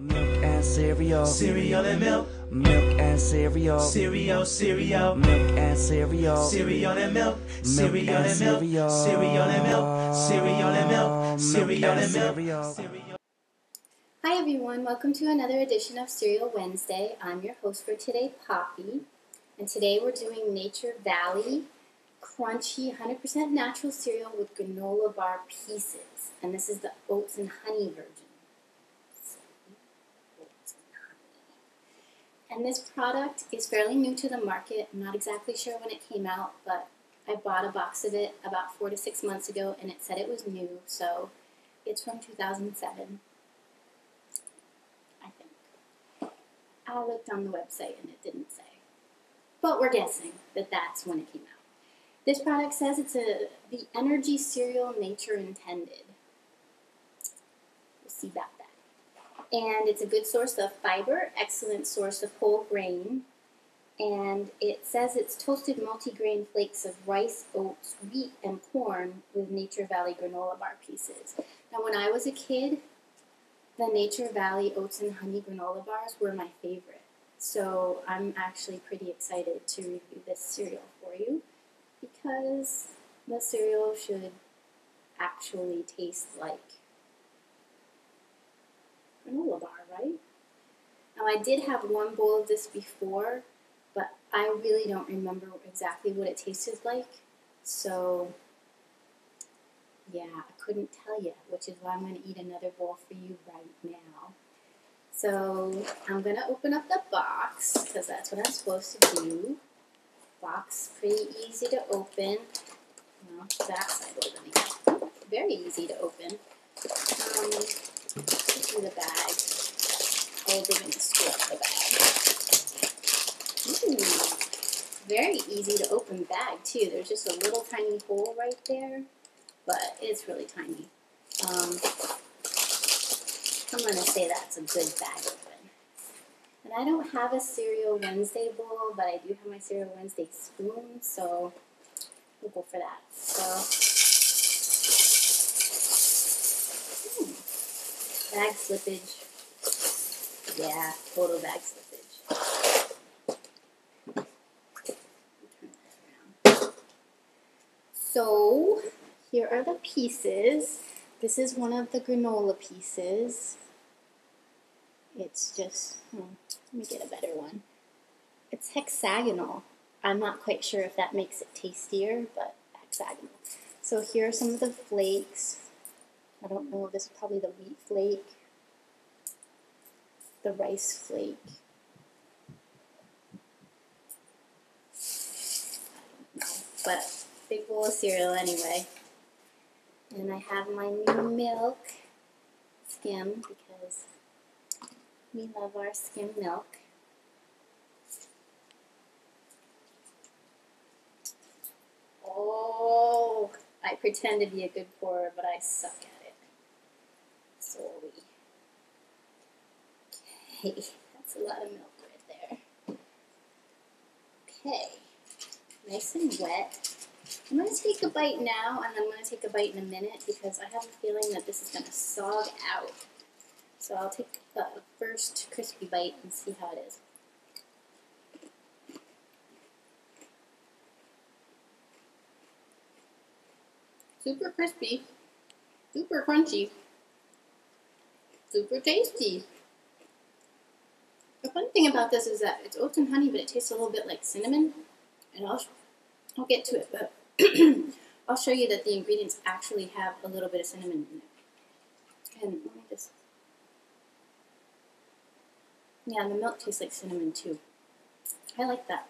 Milk and cereal, Cereal and milk, milk and cereal, cereal, cereal, milk and cereal, cereal and milk, milk cereal and and milk, cereal, cereal and milk, cereal and milk, cereal and cereal. milk. Hi everyone, welcome to another edition of Cereal Wednesday. I'm your host for today, Poppy, and today we're doing Nature Valley crunchy 100% natural cereal with granola bar pieces, and this is the oats and honey version. And this product is fairly new to the market. I'm not exactly sure when it came out, but I bought a box of it about 4 to 6 months ago, and it said it was new, so it's from 2007. I think. I looked on the website and it didn't say. But we're guessing that that's when it came out. This product says it's the energy cereal nature intended. We'll see about that. And it's a good source of fiber, excellent source of whole grain. And it says it's toasted multigrain flakes of rice, oats, wheat, and corn with Nature Valley granola bar pieces. Now when I was a kid, the Nature Valley Oats and Honey granola bars were my favorite. So I'm actually pretty excited to review this cereal for you because the cereal should actually taste like granola bar, right? Now I did have one bowl of this before, but I really don't remember exactly what it tasted like. So yeah, I couldn't tell you, which is why I'm going to eat another bowl for you right now. So I'm going to open up the box, because that's what I'm supposed to do. Box, pretty easy to open. Well, that side opening. Very easy to open. Let's do the bag. Oh, they're going to screw up the bag. Ooh, very easy to open bag, too. There's just a little tiny hole right there. But it's really tiny. I'm going to say that's a good bag open. And I don't have a Cereal Wednesday bowl, but I do have my Cereal Wednesday spoon, so we'll go for that. So, bag slippage. Yeah, total bag slippage. So, here are the pieces. This is one of the granola pieces. It's just, let me get a better one. It's hexagonal. I'm not quite sure if that makes it tastier, but hexagonal. So here are some of the flakes. I don't know, this is probably the wheat flake, the rice flake. I don't know, but big bowl of cereal anyway. And I have my new milk, skim, because we love our skim milk. Oh, I pretend to be a good pourer, but I suck at it. Sorry. Okay, that's a lot of milk right there. Okay, nice and wet. I'm going to take a bite now, and I'm going to take a bite in a minute because I have a feeling that this is going to sog out. So I'll take the first crispy bite and see how it is. Super crispy, super crunchy, super tasty. The fun thing about this is that it's oats and honey, but it tastes a little bit like cinnamon. And I'll get to it, but I'll show you that the ingredients actually have a little bit of cinnamon in it. And let me just... Yeah, and the milk tastes like cinnamon too. I like that.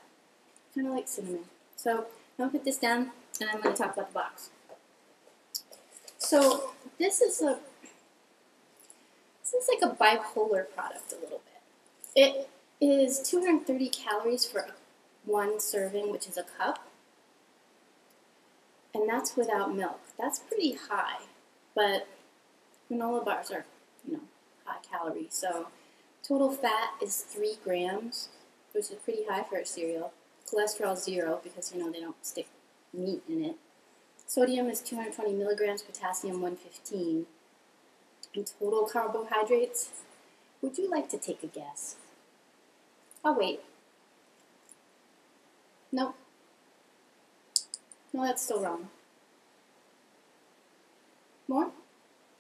Kind of like cinnamon. So I'm going to put this down, and I'm going to talk about the box. So this is like a bipolar product a little bit. It is 230 calories for one serving, which is a cup. And that's without milk. That's pretty high, but granola bars are, high calorie. So total fat is 3 grams, which is pretty high for a cereal. Cholesterol 0 because, they don't stick meat in it. Sodium is 220 milligrams, potassium 115. And total carbohydrates Would you like to take a guess? I'll wait. Nope. No, that's still wrong. More?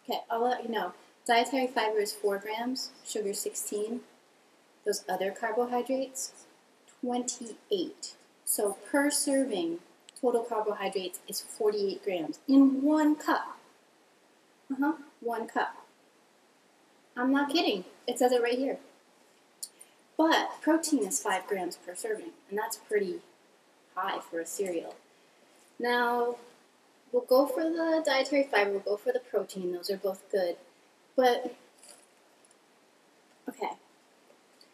Okay, I'll let you know. Dietary fiber is 4 grams, sugar 16. Those other carbohydrates, 28. So per serving, total carbohydrates is 48 grams in 1 cup. 1 cup. I'm not kidding. It says it right here. But protein is 5 grams per serving, and that's pretty high for a cereal. Now, we'll go for the dietary fiber, we'll go for the protein. Those are both good. But, okay.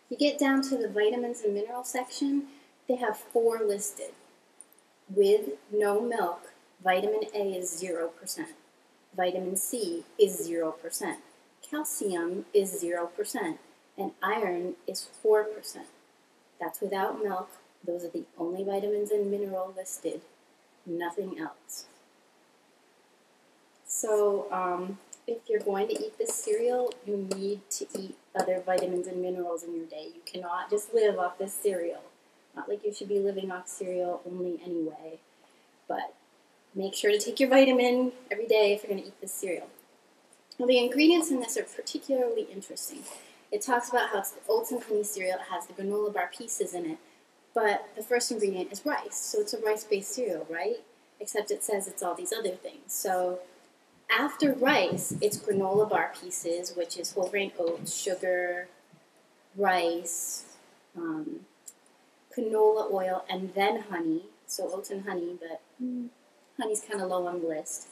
You get down to the vitamins and minerals section, they have 4 listed. With no milk, vitamin A is 0%. Vitamin C is 0%. Calcium is 0%. And iron is 4%. That's without milk. Those are the only vitamins and minerals listed. Nothing else. So, if you're going to eat this cereal, you need to eat other vitamins and minerals in your day. You cannot just live off this cereal. Not like you should be living off cereal only anyway. But make sure to take your vitamin every day if you're going to eat this cereal. Now, the ingredients in this are particularly interesting. It talks about how it's the oats and honey cereal. It has the granola bar pieces in it. But the first ingredient is rice. So it's a rice-based cereal, right? Except it says it's all these other things. So after rice, it's granola bar pieces, which is whole grain oats, sugar, rice, canola oil, and then honey. So oats and honey, but honey's kind of low on the list.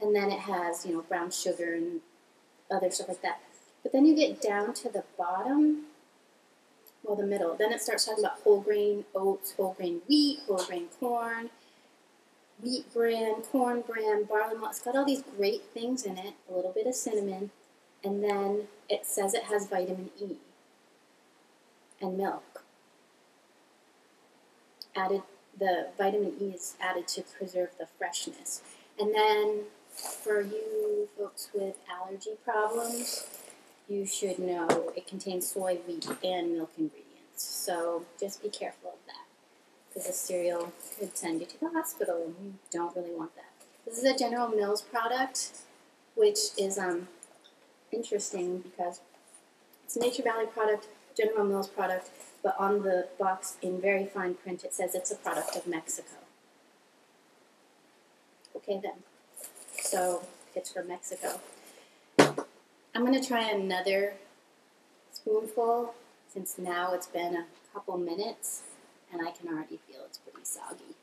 And then it has, brown sugar and other stuff like that. But then you get down to the bottom, well, the middle. Then it starts talking about whole grain oats, whole grain wheat, whole grain corn, wheat bran, corn bran, barley malt. It's got all these great things in it, a little bit of cinnamon, and then it says it has vitamin E and milk. The vitamin E is added to preserve the freshness. And then for you folks with allergy problems, you should know it contains soy, wheat, and milk ingredients. So just be careful of that, because the cereal could send you to the hospital, and you don't really want that. This is a General Mills product, which is interesting because it's a Nature Valley product, General Mills product, but on the box in very fine print it says it's a product of Mexico. Okay then, so it's from Mexico. I'm going to try another spoonful, since now it's been a couple minutes, and I can already feel it's pretty soggy.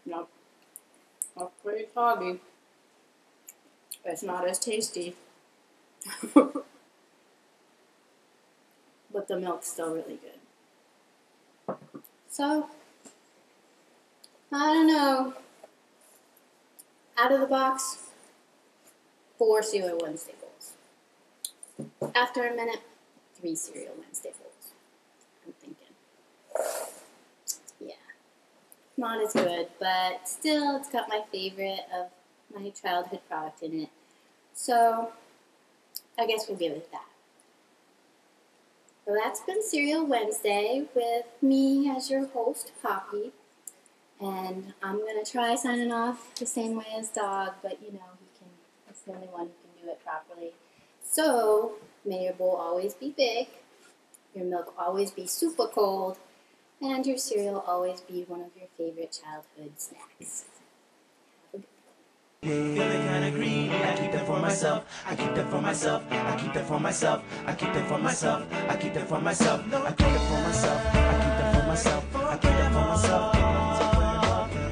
Nope. That's pretty soggy. It's not as tasty. But the milk's still really good. So, I don't know. Out of the box, 4 Cereal Wednesday bowls. After a minute, 3 Cereal Wednesday bowls. I'm thinking. Yeah. Not as good, but still, it's got my favorite of my childhood product in it. So, I guess we'll give it that. So that's been Cereal Wednesday with me as your host, Poppy. And I'm going to try signing off the same way as Dog, but he's the only one who can do it properly. So, may your bowl always be big, your milk always be super cold, and your cereal always be one of your favorite childhood snacks. Feeling kinda greedy, I keep that for myself. I keep that for myself. I keep that for myself. I keep that for myself. I keep that for myself. I keep that for myself. I keep that for myself. I keep that for myself.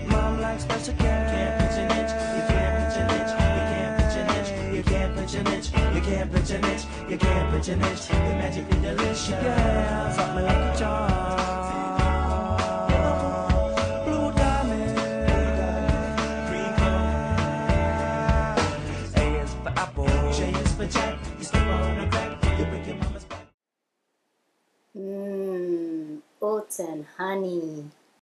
Mom likes special care. Can't pinch an inch. You can't pinch an inch. You can't pinch an inch. You can't pinch an inch. You can't pinch an inch. You can't pinch an inch. You're magically delicious. Yeah, something like a charm. Oats and honey.